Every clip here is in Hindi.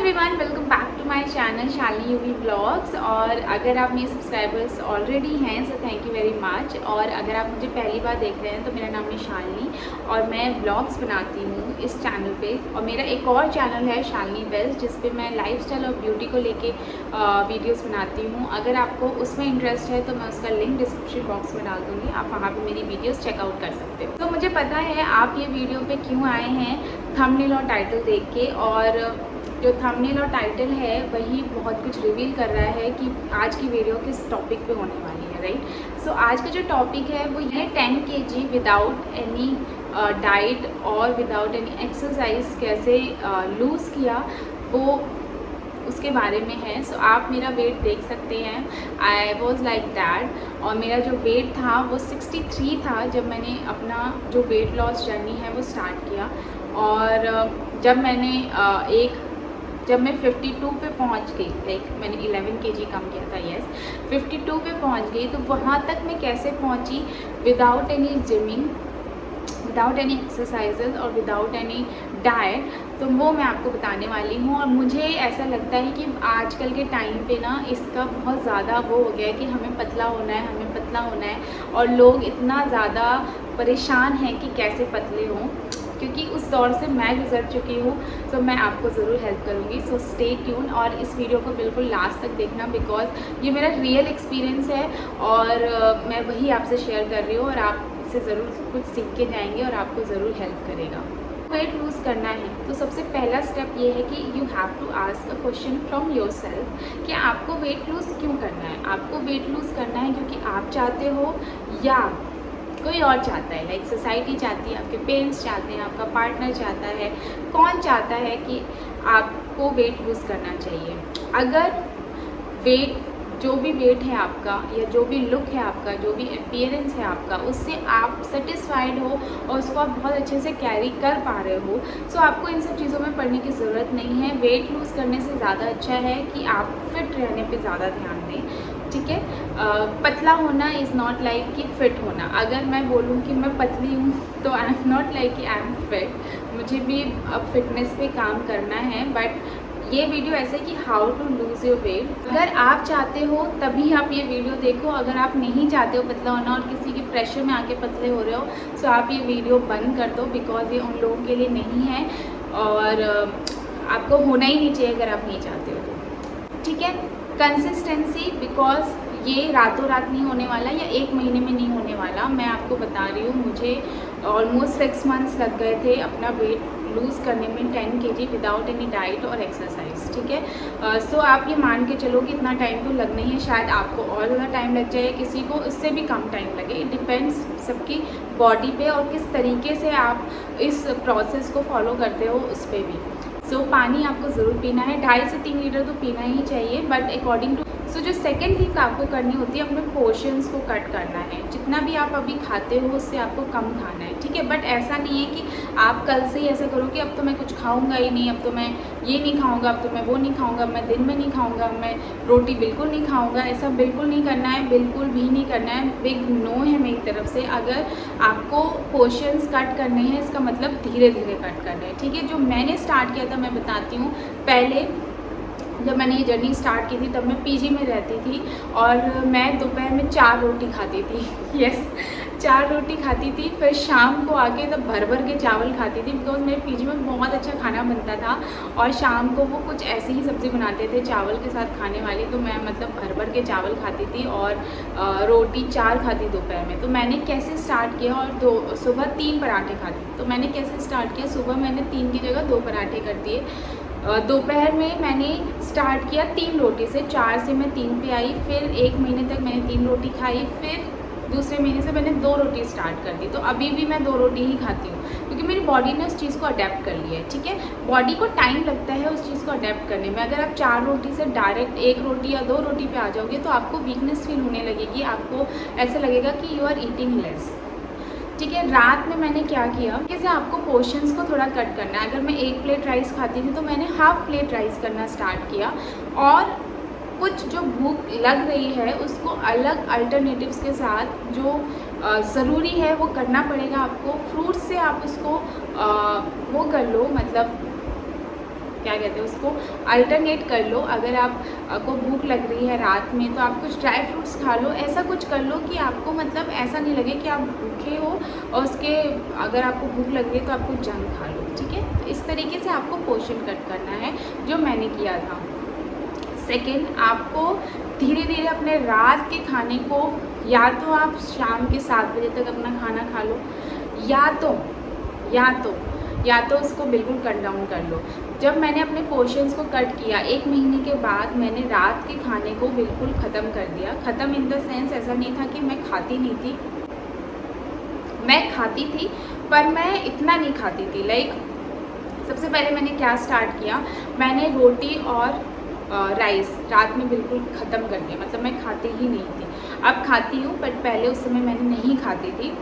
Everyone, welcome back to my channel Shalini UV blogs. और अगर आप मेरे सब्सक्राइबर्स ऑलरेडी हैं so thank you very much. और अगर आप मुझे पहली बार देख रहे हैं तो मेरा नाम है शालिनी और मैं ब्लॉग्स बनाती हूँ इस चैनल पे। और मेरा एक और चैनल है शालिनी वेल्स जिस पे मैं लाइफस्टाइल और ब्यूटी को लेके वीडियोस बनाती हूँ। अगर आपको उसमें इंटरेस्ट है तो मैं उसका लिंक डिस्क्रिप्शन बॉक्स में डाल दूँगी, आप वहाँ पर मेरी वीडियोज़ चेकआउट कर सकते हो। तो मुझे पता है आप ये वीडियो पे क्यों आए हैं, थंबनेल और टाइटल देख के। और जो थंबनेल और टाइटल है वही बहुत कुछ रिवील कर रहा है कि आज की वीडियो किस टॉपिक पे होने वाली है, राइट। सो आज का जो टॉपिक है वो ये 10 kg विदाउट एनी डाइट और विदाउट एनी एक्सरसाइज कैसे लूज़ किया, वो उसके बारे में है। सो आप मेरा वेट देख सकते हैं, आई वॉज लाइक दैट। और मेरा जो वेट था वो 63 था जब मैंने अपना जो वेट लॉस जर्नी है वो स्टार्ट किया। और जब मैं 52 पे पहुंच गई, लाइक मैंने 11 kg कम किया था, यस 52 पे पहुंच गई, तो वहाँ तक मैं कैसे पहुंची without any gymming, without any exercises और विदाउट एनी डाइट, तो वो मैं आपको बताने वाली हूँ। और मुझे ऐसा लगता है कि आजकल के टाइम पे ना इसका बहुत ज़्यादा वो हो गया है कि हमें पतला होना है, हमें पतला होना है। और लोग इतना ज़्यादा परेशान हैं कि कैसे पतले हों, क्योंकि उस दौर से मैं गुजर चुकी हूँ। तो मैं आपको ज़रूर हेल्प करूँगी। सो स्टे ट्यून और इस वीडियो को बिल्कुल लास्ट तक देखना, बिकॉज ये मेरा रियल एक्सपीरियंस है और मैं वही आपसे शेयर कर रही हूँ और आप इससे ज़रूर कुछ सीख के जाएंगे और आपको ज़रूर हेल्प करेगा। वेट लूज़ करना है तो सबसे पहला स्टेप ये है कि you have to ask a question from yourself कि आपको वेट लूज़ क्यों करना है। आपको वेट लूज़ करना है क्योंकि आप चाहते हो या कोई और चाहता है, लाइक सोसाइटी चाहती है, आपके पेरेंट्स चाहते हैं, आपका पार्टनर चाहता है, कौन चाहता है कि आपको वेट लूज़ करना चाहिए। अगर वेट जो भी वेट है आपका या जो भी लुक है आपका, जो भी अपीयरेंस है आपका, उससे आप सेटिस्फाइड हो और उसको आप बहुत अच्छे से कैरी कर पा रहे हो, सो आपको इन सब चीज़ों में पड़ने की ज़रूरत नहीं है। वेट लूज़ करने से ज़्यादा अच्छा है कि आप फिट रहने पे ज़्यादा ध्यान दें, ठीक है। पतला होना इज़ नॉट लाइक कि फ़िट होना। अगर मैं बोलूँ कि मैं पतली हूँ तो आई एम नॉट लाइक कि आई एम फिट, मुझे भी अब फिटनेस पे काम करना है। बट ये वीडियो ऐसे कि how to lose your weight, अगर आप चाहते हो तभी आप ये वीडियो देखो। अगर आप नहीं चाहते हो पतला होना और किसी के प्रेशर में आके पतले हो रहे हो, सो आप ये वीडियो बंद कर दो, बिकॉज ये उन लोगों के लिए नहीं है और आपको होना ही नहीं चाहिए अगर आप नहीं चाहते हो तो, ठीक है। कंसिस्टेंसी, बिकॉज ये रातों रात नहीं होने वाला या एक महीने में नहीं होने वाला। मैं आपको बता रही हूँ, मुझे ऑलमोस्ट 6 months लग गए थे अपना वेट लूज़ करने में 10 kg विदाउट एनी डाइट और एक्सरसाइज, ठीक है। सो आप ये मान के चलो कि इतना टाइम तो लगना ही है। शायद आपको और ज़्यादा टाइम लग जाए, किसी को इससे भी कम टाइम लगे, इट डिपेंड्स सबकी बॉडी पे और किस तरीके से आप इस प्रोसेस को फॉलो करते हो उस पर भी। सो पानी आपको ज़रूर पीना है, 2.5 से 3 लीटर तो पीना ही चाहिए, बट अकॉर्डिंग टू। सो जो सेकेंड थिंग आपको करनी होती है, अपने पोर्शंस को कट करना है। जितना भी आप अभी खाते हो उससे आपको कम खाना है, ठीक है। बट ऐसा नहीं है कि आप कल से ही ऐसा करो कि अब तो मैं कुछ खाऊंगा ही नहीं, अब तो मैं ये नहीं खाऊंगा, अब तो मैं वो नहीं खाऊंगा, मैं दिन में नहीं खाऊंगा, मैं रोटी बिल्कुल नहीं खाऊंगा। ऐसा बिल्कुल नहीं करना है, बिल्कुल भी नहीं करना है। बिग नो है मेरी तरफ से। अगर आपको पोर्शंस कट करने हैं इसका मतलब धीरे धीरे कट करना है, ठीक है। जो मैंने स्टार्ट किया था मैं बताती हूँ। पहले जब मैंने ये जर्नी स्टार्ट की थी तब मैं पीजी में रहती थी और मैं दोपहर में 4 रोटी खाती थी, यस 4 रोटी खाती थी। फिर शाम को आके तब भर भर के चावल खाती थी, बिकॉज मेरे पीजी में बहुत अच्छा खाना बनता था और शाम को वो कुछ ऐसी ही सब्ज़ी बनाते थे चावल के साथ खाने वाली, तो मैं मतलब भर भर के चावल खाती थी और रोटी 4 खाती दोपहर में। तो मैंने कैसे स्टार्ट किया, और सुबह 3 पराठे खाती। तो मैंने कैसे स्टार्ट किया, सुबह मैंने 3 की जगह 2 पराठे कर दिए। दोपहर में मैंने स्टार्ट किया 3 रोटी से, 4 से मैं 3 पे आई। फिर 1 महीने तक मैंने 3 रोटी खाई, फिर दूसरे महीने से मैंने 2 रोटी स्टार्ट कर दी। तो अभी भी मैं 2 रोटी ही खाती हूँ क्योंकि मेरी बॉडी ने उस चीज़ को अडेप्ट कर लिया है, ठीक है। बॉडी को टाइम लगता है उस चीज़ को अडेप्ट करने में। अगर आप 4 रोटी से डायरेक्ट 1 रोटी या 2 रोटी पे आ जाओगे तो आपको वीकनेस फील होने लगेगी, आपको ऐसा लगेगा कि यू आर ईटिंग लेस, ठीक है। रात में मैंने क्या किया, जैसे आपको पोर्शंस को थोड़ा कट करना है। अगर मैं 1 प्लेट राइस खाती थी तो मैंने हाफ प्लेट राइस करना स्टार्ट किया। और कुछ जो भूख लग रही है उसको अलग अल्टरनेटिव्स के साथ जो ज़रूरी है वो करना पड़ेगा आपको। फ्रूट से आप उसको वो कर लो, मतलब क्या कहते हैं उसको, अल्टरनेट कर लो। अगर आपको भूख लग रही है रात में तो आप कुछ ड्राई फ्रूट्स खा लो, ऐसा कुछ कर लो कि आपको मतलब ऐसा नहीं लगे कि आप भूखे हो और उसके अगर आपको भूख लग रही है तो आप कुछ जंक खा लो, ठीक है। इस तरीके से आपको पोर्शन कट करना है जो मैंने किया था। सेकेंड, आपको धीरे धीरे अपने रात के खाने को, या तो आप शाम के 7 बजे तक अपना खाना खा लो, या तो उसको बिल्कुल कट डाउन कर लो। जब मैंने अपने पोर्शंस को कट किया 1 महीने के बाद, मैंने रात के खाने को बिल्कुल ख़त्म कर दिया। ख़त्म इन द सेंस ऐसा नहीं था कि मैं खाती नहीं थी, मैं खाती थी पर मैं इतना नहीं खाती थी। लाइक सबसे पहले मैंने क्या स्टार्ट किया, मैंने रोटी और राइस रात में बिल्कुल ख़त्म कर दिया, मतलब मैं खाती ही नहीं थी। अब खाती हूँ बट पहले उस समय मैंने नहीं खाती थी।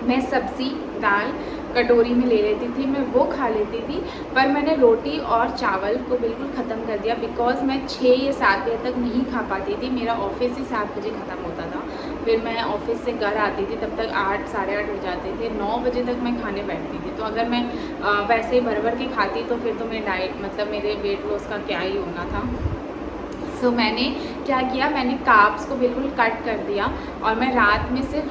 मैं सब्ज़ी दाल कटोरी में ले लेती थी, मैं वो खा लेती थी, पर मैंने रोटी और चावल को बिल्कुल ख़त्म कर दिया बिकॉज़ मैं 6 या 7 बजे तक नहीं खा पाती थी। मेरा ऑफिस ही 7 बजे ख़त्म होता था, फिर मैं ऑफिस से घर आती थी तब तक 8 साढ़े 8 हो जाते थे। 9 बजे तक मैं खाने बैठती थी, तो अगर मैं वैसे ही भर के खाती तो फिर तो मेरी डाइट मतलब मेरे वेट लॉस का क्या ही होना था। सो मैंने क्या किया, मैंने कार्ब्स को बिल्कुल कट कर दिया और मैं रात में सिर्फ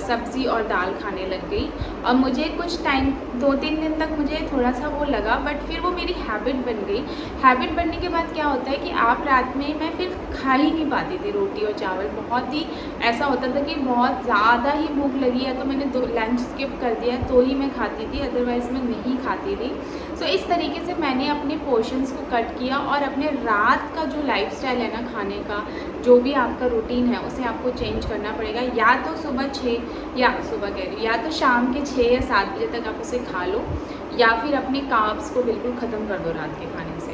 सब्ज़ी और दाल खाने लग गई। और मुझे कुछ टाइम 2-3 दिन तक मुझे थोड़ा सा वो लगा, बट फिर वो मेरी हैबिट बन गई। हैबिट बनने के बाद क्या होता है कि आप रात में, मैं फिर खा ही नहीं पाती थी रोटी और चावल। बहुत ही ऐसा होता था कि बहुत ज़्यादा ही भूख लगी है तो मैंने लंच स्किप कर दिया तो ही मैं खाती थी, अदरवाइज़ मैं नहीं खाती थी। सो इस तरीके से मैंने अपने पोर्शंस को कट किया और अपने रात का जो लाइफस्टाइल है ना खाने का, जो भी आपका रूटीन है उसे आपको चेंज करना पड़ेगा। या तो या तो शाम के 6 या 7 बजे तक आप उसे खा लो, या फिर अपने कार्ब्स को बिल्कुल ख़त्म कर दो रात के खाने से।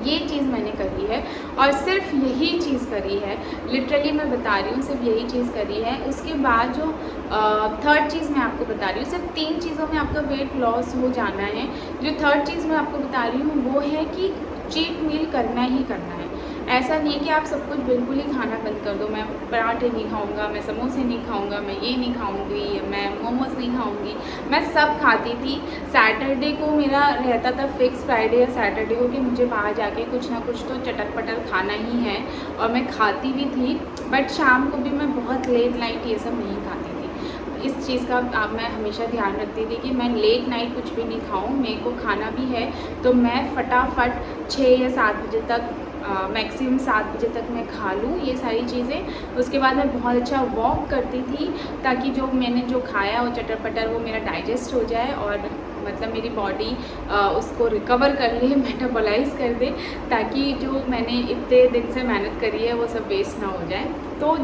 ये चीज़ मैंने करी है और सिर्फ यही चीज़ करी है, लिटरली मैं बता रही हूँ, सिर्फ यही चीज़ करी है। उसके बाद जो थर्ड चीज़ मैं आपको बता रही हूँ, सिर्फ 3 चीज़ों में आपका वेट लॉस हो जाना है। जो थर्ड चीज़ मैं आपको बता रही हूँ वो है कि चीट मील करना ही करना है। ऐसा नहीं है कि आप सब कुछ बिल्कुल ही खाना बंद कर दो, मैं पराठे नहीं खाऊंगा, मैं समोसे नहीं खाऊंगा, मैं ये नहीं खाऊंगी, मैं मोमोज नहीं खाऊंगी। मैं सब खाती थी। सैटरडे को मेरा रहता था फिक्स, फ्राइडे या सैटरडे को, कि मुझे बाहर जाके कुछ ना कुछ तो चटर पटर खाना ही है, और मैं खाती भी थी। बट शाम को भी मैं बहुत लेट नाइट ये सब नहीं खाती थी। इस चीज़ का मैं हमेशा ध्यान रखती थी कि मैं लेट नाइट कुछ भी नहीं खाऊं। मेरे को खाना भी है तो मैं फटाफट 6 या 7 बजे तक, मैक्सिमम 7 बजे तक मैं खा लूँ ये सारी चीज़ें। उसके बाद मैं बहुत अच्छा वॉक करती थी ताकि जो मैंने जो खाया वो चटर पटर वो मेरा डाइजेस्ट हो जाए और मतलब मेरी बॉडी उसको रिकवर कर ले, मेटाबॉलाइज कर दे, ताकि जो मैंने इतने दिन से मेहनत करी है वो सब वेस्ट ना हो जाए। तो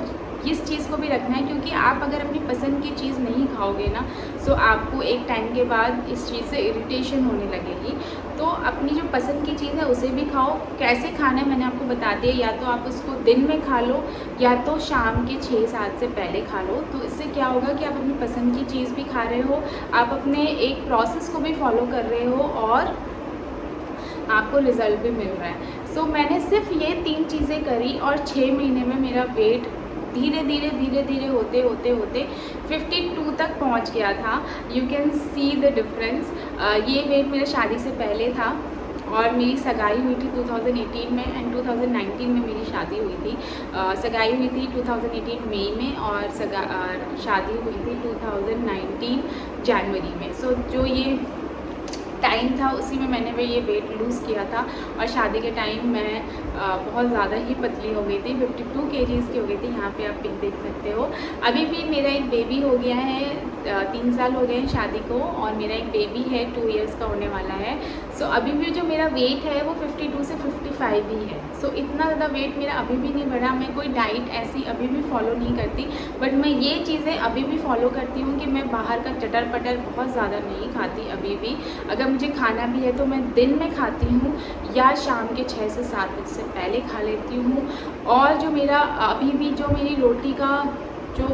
इस चीज़ को भी रखना है, क्योंकि आप अगर अपनी पसंद की चीज़ नहीं खाओगे ना, सो आपको एक टाइम के बाद इस चीज़ से इरिटेशन होने लगेगी। तो अपनी जो पसंद की चीज़ है उसे भी खाओ। कैसे खाना है मैंने आपको बता दिया, या तो आप उसको दिन में खा लो या तो शाम के 6-7 से पहले खा लो। तो इससे क्या होगा कि आप अपनी पसंद की चीज़ भी खा रहे हो, आप अपने एक प्रोसेस को भी फॉलो कर रहे हो और आपको रिज़ल्ट भी मिल रहा है। सो मैंने सिर्फ ये 3 चीज़ें करी और 6 महीने में मेरा वेट धीरे धीरे होते 52 तक पहुंच गया था। You can see the difference. ये वेट मेरा शादी से पहले था और मेरी सगाई हुई थी 2018 में एंड 2019 में मेरी शादी हुई थी। सगाई हुई थी 2018 मई में और शादी हुई थी 2019 जनवरी में। सो जो ये टाइम था उसी में मैंने ये वेट लूज़ किया था और शादी के टाइम मैं बहुत ज़्यादा ही पतली हो गई थी, 52 kgs की हो गई थी। यहाँ पे आप पिक देख सकते हो। अभी भी मेरा एक बेबी हो गया है, 3 साल हो गए हैं शादी को और मेरा एक बेबी है 2 इयर्स का होने वाला है। सो अभी भी जो मेरा वेट है वो 52 से 55 ही है। सो इतना ज़्यादा वेट मेरा अभी भी नहीं बढ़ा। मैं कोई डाइट ऐसी अभी भी फॉलो नहीं करती, बट मैं ये चीज़ें अभी भी फॉलो करती हूँ कि मैं बाहर का चटर पटर बहुत ज़्यादा नहीं खाती अभी भी। अगर मुझे खाना भी है तो मैं दिन में खाती हूँ या शाम के 6 से 7 बजे से पहले खा लेती हूँ। और जो मेरा अभी भी जो मेरी रोटी का जो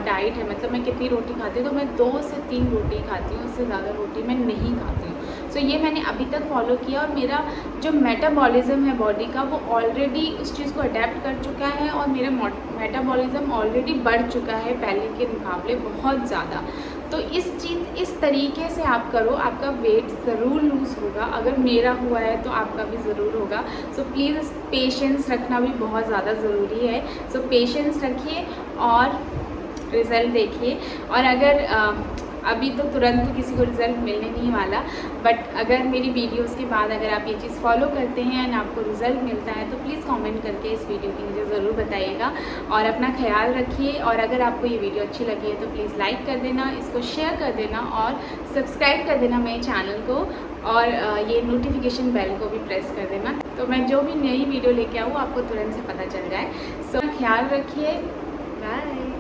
डाइट है, मतलब मैं कितनी रोटी खाती हूँ, तो मैं 2 से 3 रोटी खाती हूँ, उससे ज़्यादा रोटी मैं नहीं खाती हूँ। सो ये मैंने अभी तक फॉलो किया और मेरा जो मेटाबॉलिज़्म है बॉडी का वो ऑलरेडी उस चीज़ को अडेप्ट कर चुका है और मेरा मेटाबॉलिज़्म ऑलरेडी बढ़ चुका है पहले के मुकाबले बहुत ज़्यादा। तो इस तरीके से आप करो, आपका वेट ज़रूर लूज़ होगा। अगर मेरा हुआ है तो आपका भी ज़रूर होगा। सो प्लीज़ पेशेंस रखना भी बहुत ज़्यादा ज़रूरी है। सो पेशेंस रखिए और रिज़ल्ट देखिए। और अगर अभी तो तुरंत तो किसी को रिज़ल्ट मिलने नहीं वाला, बट अगर मेरी वीडियोस के बाद अगर आप ये चीज़ फॉलो करते हैं एंड आपको रिज़ल्ट मिलता है तो प्लीज़ कमेंट करके इस वीडियो की मुझे ज़रूर बताइएगा। और अपना ख्याल रखिए। और अगर आपको ये वीडियो अच्छी लगी है तो प्लीज़ लाइक कर देना, इसको शेयर कर देना और सब्सक्राइब कर देना मेरे चैनल को, और ये नोटिफिकेशन बेल को भी प्रेस कर देना, तो मैं जो भी नई वीडियो लेके आऊँ आपको तुरंत से पता चल जाए। सो ख्याल रखिए। बाय।